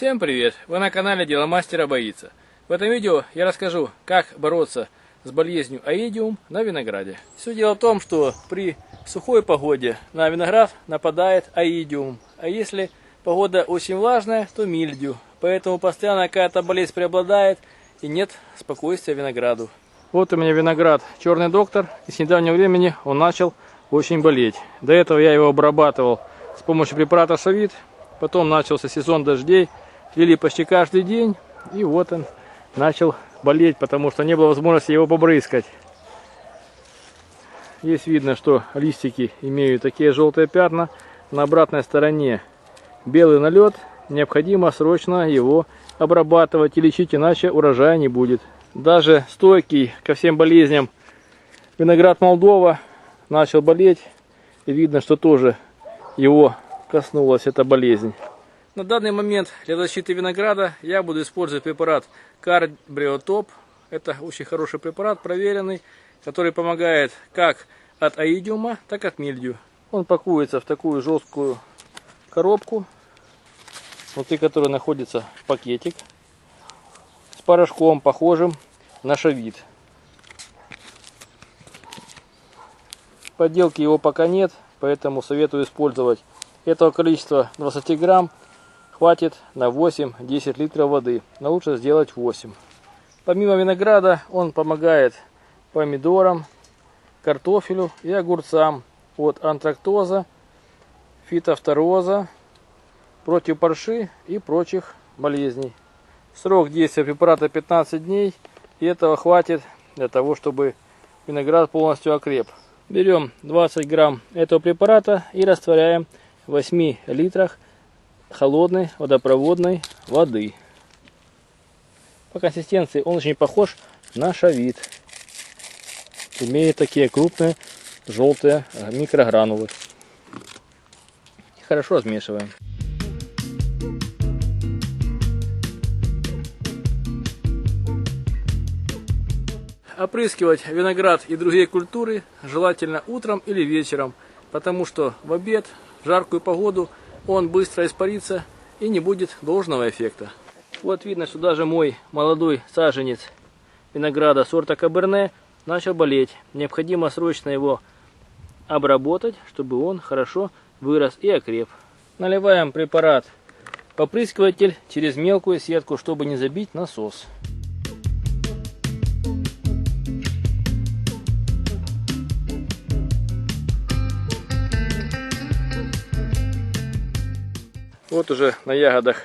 Всем привет! Вы на канале Дело мастера боится. В этом видео я расскажу, как бороться с болезнью оидиум на винограде. Все дело в том, что при сухой погоде на виноград нападает оидиум. А если погода очень влажная, то мильдию. Поэтому постоянно какая-то болезнь преобладает и нет спокойствия винограду. Вот у меня виноград Черный доктор, и с недавнего времени он начал очень болеть. До этого я его обрабатывал с помощью препарата Совит. Потом начался сезон дождей, лили почти каждый день, и вот он начал болеть, потому что не было возможности его побрызгать. Здесь видно, что листики имеют такие желтые пятна. На обратной стороне белый налет. Необходимо срочно его обрабатывать и лечить, иначе урожая не будет. Даже стойкий ко всем болезням виноград Молдова начал болеть. И видно, что тоже его коснулась эта болезнь. На данный момент для защиты винограда я буду использовать препарат Карбриотоп. Это очень хороший препарат, проверенный, который помогает как от оидиума, так и от мильдию. Он пакуется в такую жесткую коробку, внутри которой находится пакетик с порошком, похожим на Совит. Подделки его пока нет, поэтому советую использовать. Этого количества 20 грамм хватит на 8-10 литров воды, но лучше сделать 8. Помимо винограда он помогает помидорам, картофелю и огурцам от антрактоза, фитофтороза, против парши и прочих болезней. Срок действия препарата 15 дней, и этого хватит для того, чтобы виноград полностью окреп. Берем 20 грамм этого препарата и растворяем в 8 литрах холодной водопроводной воды. По консистенции он очень похож на Совит. Имеет такие крупные желтые микрогранулы. Хорошо размешиваем. Опрыскивать виноград и другие культуры желательно утром или вечером, потому что в обед, в жаркую погоду он быстро испарится и не будет должного эффекта. Вот видно, что даже мой молодой саженец винограда сорта Каберне начал болеть. Необходимо срочно его обработать, чтобы он хорошо вырос и окреп. Наливаем препарат попрыскиватель через мелкую сетку, чтобы не забить насос. Вот уже на ягодах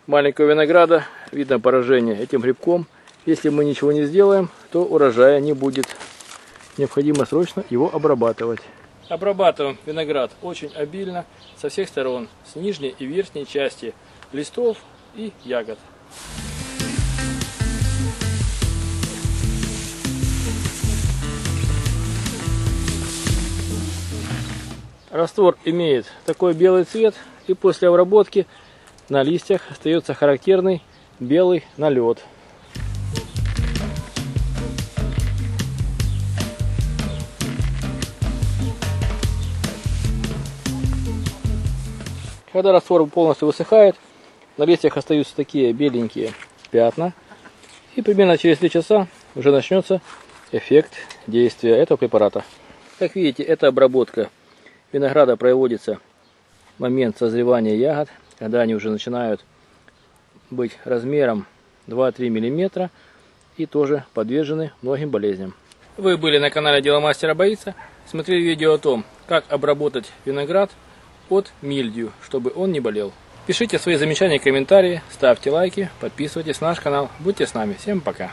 маленького винограда видно поражение этим грибком. Если мы ничего не сделаем, то урожая не будет. Необходимо срочно его обрабатывать. Обрабатываем виноград очень обильно со всех сторон, с нижней и верхней части листов и ягод. Раствор имеет такой белый цвет, и после обработки на листьях остается характерный белый налет. Когда раствор полностью высыхает, на листьях остаются такие беленькие пятна, и примерно через 3 часа уже начнется эффект действия этого препарата. Как видите, эта обработка винограда проводится в момент созревания ягод, когда они уже начинают быть размером 2-3 мм и тоже подвержены многим болезням. Вы были на канале Дело мастера боится, смотрели видео о том, как обработать виноград от мильдию, чтобы он не болел. Пишите свои замечания и комментарии, ставьте лайки, подписывайтесь на наш канал. Будьте с нами. Всем пока!